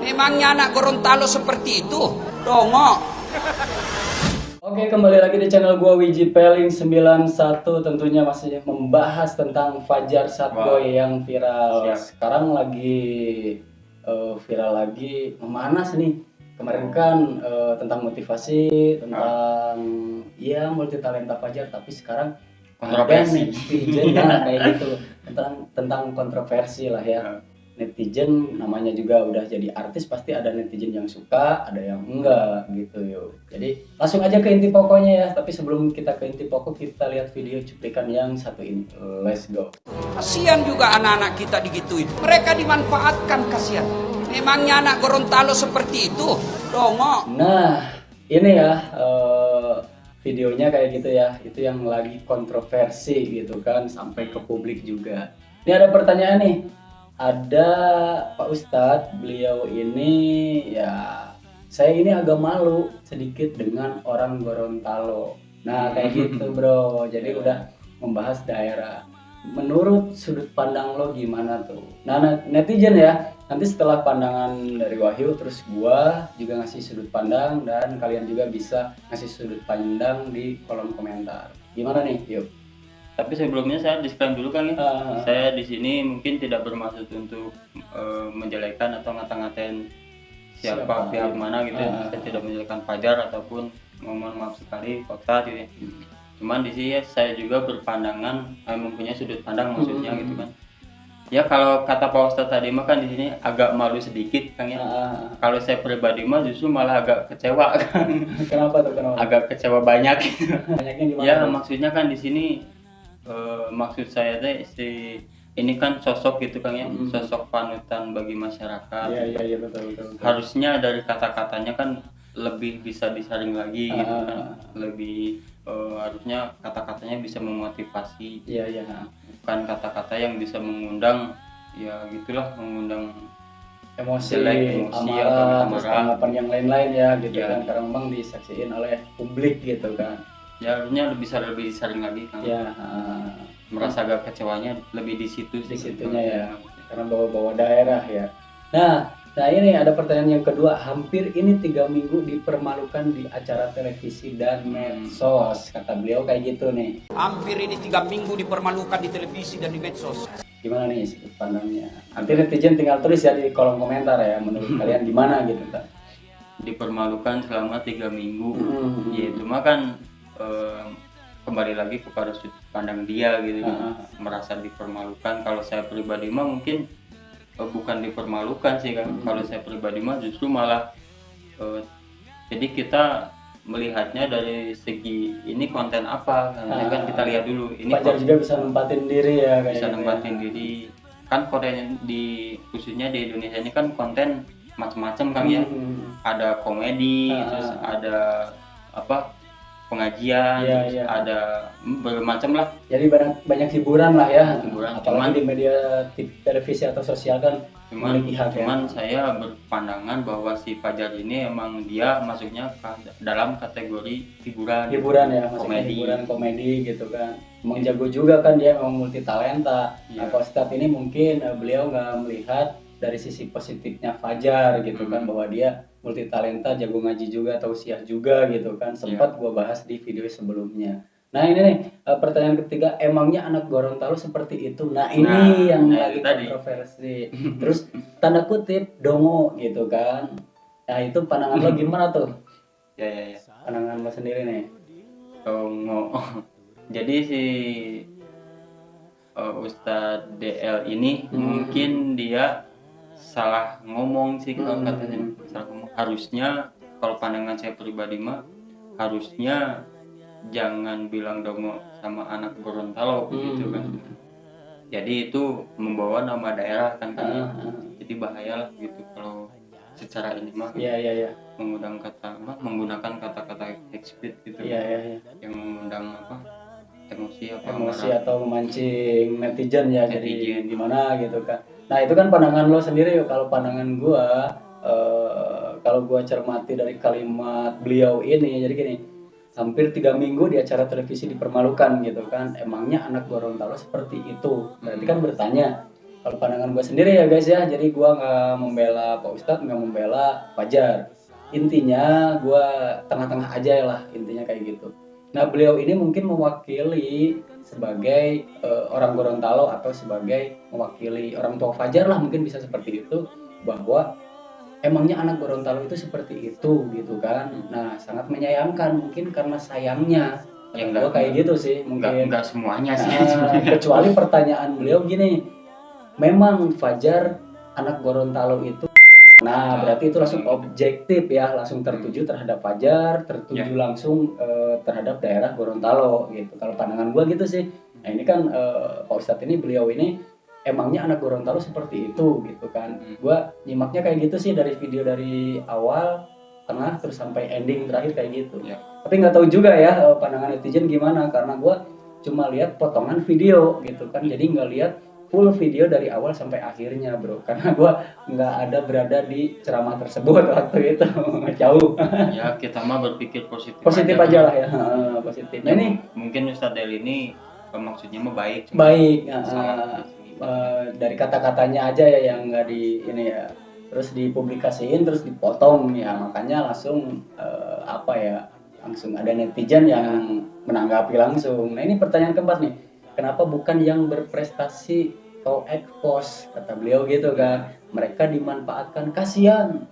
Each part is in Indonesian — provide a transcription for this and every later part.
Memangnya anak Gorontalo seperti itu? Dongok. Oke, kembali lagi di channel gua Wiji Peling 91, tentunya masih membahas tentang Fajar Satboy yang viral. Siap. Sekarang lagi viral lagi, memanas nih. Kemarin kan tentang motivasi, tentang ya multi talenta Fajar, tapi sekarang Kontroversi. netizen kayak gitu tentang kontroversi lah ya. Netizen namanya juga udah jadi artis, pasti ada netizen yang suka, ada yang enggak gitu yuk. Jadi langsung aja ke inti pokoknya ya. Tapi sebelum kita ke inti pokok, kita lihat video cuplikan yang satu ini. Let's go. Kasihan juga anak-anak kita digituin. Mereka dimanfaatkan, kasihan. Memangnya anak Gorontalo seperti itu? Dongok. Nah ini ya videonya kayak gitu ya. Itu yang lagi kontroversi gitu kan, sampai ke publik juga. Ini ada pertanyaan nih. Ada Pak Ustadz, beliau ini ya, saya ini agak malu sedikit dengan orang Gorontalo. Nah kayak gitu bro, jadi udah membahas daerah. Menurut sudut pandang lo gimana tuh? Nah netizen ya, nanti setelah pandangan dari Wahyu, terus gua juga ngasih sudut pandang, dan kalian juga bisa ngasih sudut pandang di kolom komentar. Gimana nih, yuk? Tapi sebelumnya saya disclaimer dulu kan ya. Ah. Saya di sini mungkin tidak bermaksud untuk menjelekkan atau ngata-ngatain siapa pihak mana gitu ya. Saya tidak menjelekkan Fajar ataupun mohon maaf sekali kota gitu ya. Cuman di sini saya juga berpandangan mempunyai sudut pandang maksudnya gitu kan. Ya kalau kata Pak Ustadz tadi mah kan di sini agak malu sedikit kan ya. Kalau saya pribadi mah justru malah agak kecewa kan. Kenapa tuh? Kenapa? Agak kecewa banyak gitu. Banyaknya gimana? Ya tuh? maksudnya kan di sini maksud saya teh ini kan sosok gitu kan ya, sosok panutan bagi masyarakat. Iya betul. Harusnya dari kata-katanya kan lebih bisa disaring lagi gitu kan, lebih harusnya kata-katanya bisa memotivasi. Iya. Bukan kata-kata yang bisa mengundang ya gitulah, mengundang Emosi, jelek, amarah, terus amarah. tanggapan yang lain-lain ya gitu Ya. kan, karena memang disaksiin oleh publik gitu kan. Ya harusnya lebih disaring lagi kan. Ya Merasa agak kecewanya lebih di situ di sih. situnya ya, karena bawa-bawa daerah ya. Nah ini ada pertanyaan yang kedua. Hampir ini 3 minggu dipermalukan di acara televisi dan medsos, kata beliau kayak gitu nih. Hampir ini 3 minggu dipermalukan di televisi dan di medsos. Gimana nih sudut pandangnya? Nanti netizen tinggal tulis ya di kolom komentar ya, menurut kalian gimana gitu kan. Dipermalukan selama 3 minggu. Ya cuma kan kembali lagi kepada sudut pandang dia gitu kan. Merasa dipermalukan. Kalau saya pribadi mah mungkin bukan dipermalukan sih kan. Kalau saya pribadi mah justru malah jadi kita melihatnya dari segi ini konten apa. Nanti kan kita lihat dulu ini Fajar juga bisa nempatin diri ya kayak bisa gitu nempatin ya. diri kan. Konten di khususnya di Indonesia ini kan konten macam-macam kan ya. Ada komedi, terus ada apa pengajian, terus Iya. ada bermacam lah. Jadi banyak hiburan lah ya. Hiburan. Apalagi di media televisi atau sosial kan. Cuman memiliki hak ya. saya berpandangan bahwa si Fajar ini emang dia masuknya dalam kategori hiburan Ya, maksudnya komedi. hiburan komedi gitu kan. Emang jago juga kan, dia emang multi talenta. Nah, Pak Ustadz ini mungkin beliau nggak melihat dari sisi positifnya Fajar gitu kan, bahwa dia multi talenta, jago ngaji juga, tausiah juga gitu kan. Sempat gua bahas di video sebelumnya. Nah ini nih pertanyaan ketiga, emangnya anak Gorontalo seperti itu? Nah ini yang lagi tadi. kontroversi. Terus tanda kutip dongo gitu kan. Nah itu pandangan lo gimana tuh? Ya. Pandangan lo sendiri nih. Jadi si Ustadz DL ini mungkin dia salah ngomong sih kalau katanya. Salah ngomong. Harusnya kalau pandangan saya pribadi mah harusnya jangan bilang dongo sama anak Gorontalo gitu kan. Jadi itu membawa nama daerah kan kan. Jadi bahaya lah gitu kalau secara ini mah. Iya. Menggunakan kata-kata explicit gitu. Iya. Yang mengundang emosi Atau memancing netizen ya. Jadi Netizen. gimana gitu kan. Nah itu kan pandangan lo sendiri. Kalau pandangan gua, kalau gua cermati dari kalimat beliau ini, jadi gini, hampir 3 minggu di acara televisi dipermalukan gitu kan. Emangnya anak Gorontalo seperti itu? Berarti kan bertanya, Kalau pandangan gue sendiri ya guys ya, jadi gue nggak membela Pak Ustadz, nggak membela Fajar. Intinya gue tengah-tengah aja lah, intinya kayak gitu. Nah beliau ini mungkin mewakili sebagai orang Gorontalo atau sebagai mewakili orang tua Fajar lah, mungkin bisa seperti itu, bahwa emangnya anak Gorontalo itu seperti itu gitu kan. Nah sangat menyayangkan, mungkin karena sayangnya Ya, gue kayak gitu sih mungkin. Enggak semuanya sih. Kecuali pertanyaan beliau gini, memang Fajar anak Gorontalo itu, nah berarti itu langsung objektif ya, langsung tertuju terhadap Fajar, tertuju langsung terhadap daerah Gorontalo gitu. Kalau pandangan gua gitu sih. Nah ini kan Pak Ustadz ini, beliau ini emangnya anak Gorontalo seperti itu gitu kan. Gua nyimaknya kayak gitu sih, dari video dari awal, tengah, terus sampai ending terakhir kayak gitu. Tapi nggak tahu juga ya pandangan netizen gimana, karena gua cuma lihat potongan video gitu kan, jadi nggak lihat full video dari awal sampai akhirnya bro, karena gue nggak ada berada di ceramah tersebut waktu itu. Jauh. Ya kita mah berpikir positif aja lah ya. Positif. Nah ini mungkin Ustadz Del ini maksudnya mah baik, dari kata-katanya aja ya yang nggak di ini ya, terus dipublikasiin terus dipotong ya, makanya langsung langsung ada netizen yang menanggapi langsung. Nah ini pertanyaan keempat nih, kenapa bukan yang berprestasi atau expose, kata beliau gitu kan, mereka dimanfaatkan, kasihan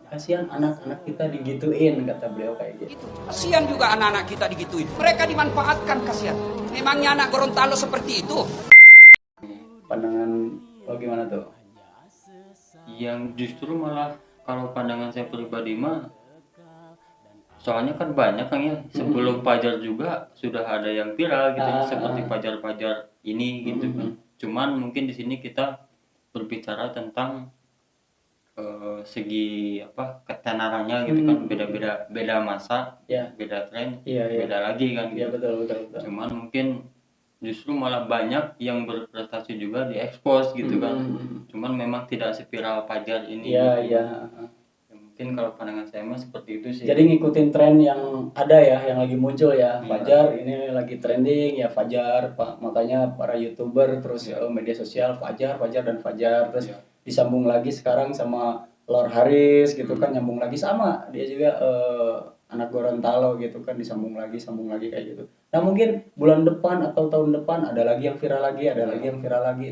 anak-anak kita digituin, kata beliau kayak gitu. Kasihan juga anak-anak kita digituin. Mereka dimanfaatkan, kasihan. Memangnya anak Gorontalo seperti itu? Pandangan lo gimana tuh? Yang justru malah kalau pandangan saya pribadi mah, soalnya kan banyak kan ya, sebelum Fajar juga sudah ada yang viral gitu, seperti Fajar ini gitu kan. Cuman mungkin di sini kita berbicara tentang segi ketenarannya gitu kan, beda masa, beda tren, beda lagi kan gitu. Betul. Cuman mungkin justru malah banyak yang berprestasi juga diekspos gitu kan. Cuman memang tidak seviral Fajar ini. Mungkin kalau pandangan saya mah seperti itu sih. Jadi ngikutin tren yang ada ya, yang lagi muncul ya. Fajar ini lagi trending ya, Fajar, makanya para YouTuber terus media sosial Fajar terus disambung lagi sekarang sama Lord Haris gitu kan, nyambung lagi sama dia juga anak Gorontalo gitu kan, sambung lagi kayak gitu. Nah mungkin bulan depan atau tahun depan ada lagi yang viral lagi,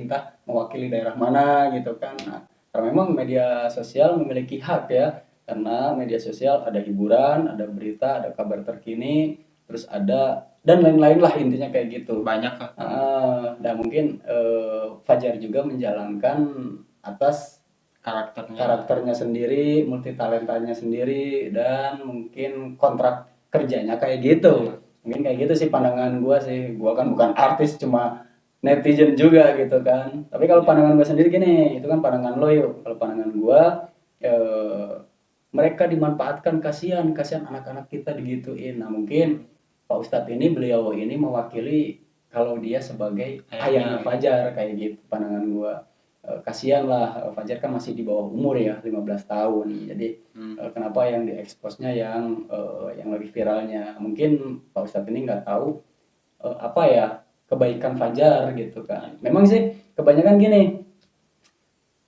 entah mewakili daerah mana gitu kan. Nah karena memang media sosial memiliki hak ya, karena media sosial ada hiburan, ada berita, ada kabar terkini, terus ada dan lain-lain lah, intinya kayak gitu. Banyak lah. Dan mungkin Fajar juga menjalankan atas karakternya sendiri, multi talentanya sendiri, dan mungkin kontrak kerjanya kayak gitu. Mungkin kayak gitu sih pandangan gue sih. Gue kan bukan artis, cuma netizen juga gitu kan. Tapi kalau pandangan gue sendiri gini, itu kan pandangan lo yuk. Kalau pandangan gue, mereka dimanfaatkan, kasihan anak-anak kita digituin. Nah mungkin Pak Ustadz ini, beliau ini mewakili kalau dia sebagai ayahnya Fajar kayak gitu pandangan gue. Kasihan lah, Fajar kan masih di bawah umur ya, 15 tahun. Jadi kenapa yang dieksposnya yang lebih viralnya? Mungkin Pak Ustadz ini nggak tahu kebaikan Fajar gitu kan. Memang sih kebanyakan gini,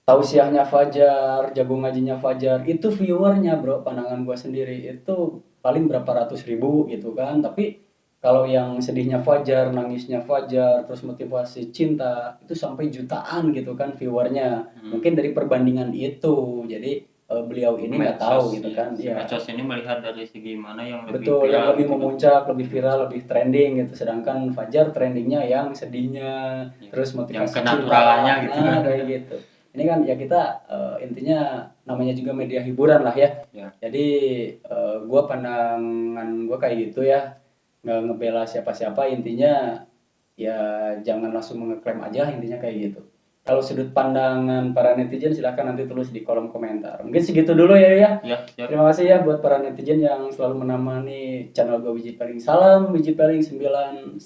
tausiahnya Fajar, jago ngajinya Fajar, itu viewernya bro, pandangan gua sendiri itu paling berapa ratus ribu gitu kan. Tapi kalau yang sedihnya Fajar, nangisnya Fajar, terus motivasi cinta, itu sampai jutaan gitu kan viewernya. Mungkin dari perbandingan itu, jadi beliau ini nggak tahu gitu kan. Medsos ini melihat dari segi mana yang lebih betul, viral, yang lebih memuncak, lebih viral, lebih trending gitu. Sedangkan Fajar trendingnya yang sedihnya, terus motivasi yang kenaturalannya gitu kan. Kayak gitu. Ini kan ya kita intinya namanya juga media hiburan lah ya. Jadi gua pandangan gua kayak gitu ya, nggak ngebela siapa-siapa, intinya ya jangan langsung mengeklaim aja, intinya kayak gitu. Kalau sudut pandangan para netizen silahkan nanti tulis di kolom komentar. Mungkin segitu dulu ya. Terima kasih ya buat para netizen yang selalu menemani channel gue, Wiji Peling. Salam Wiji Peling 91.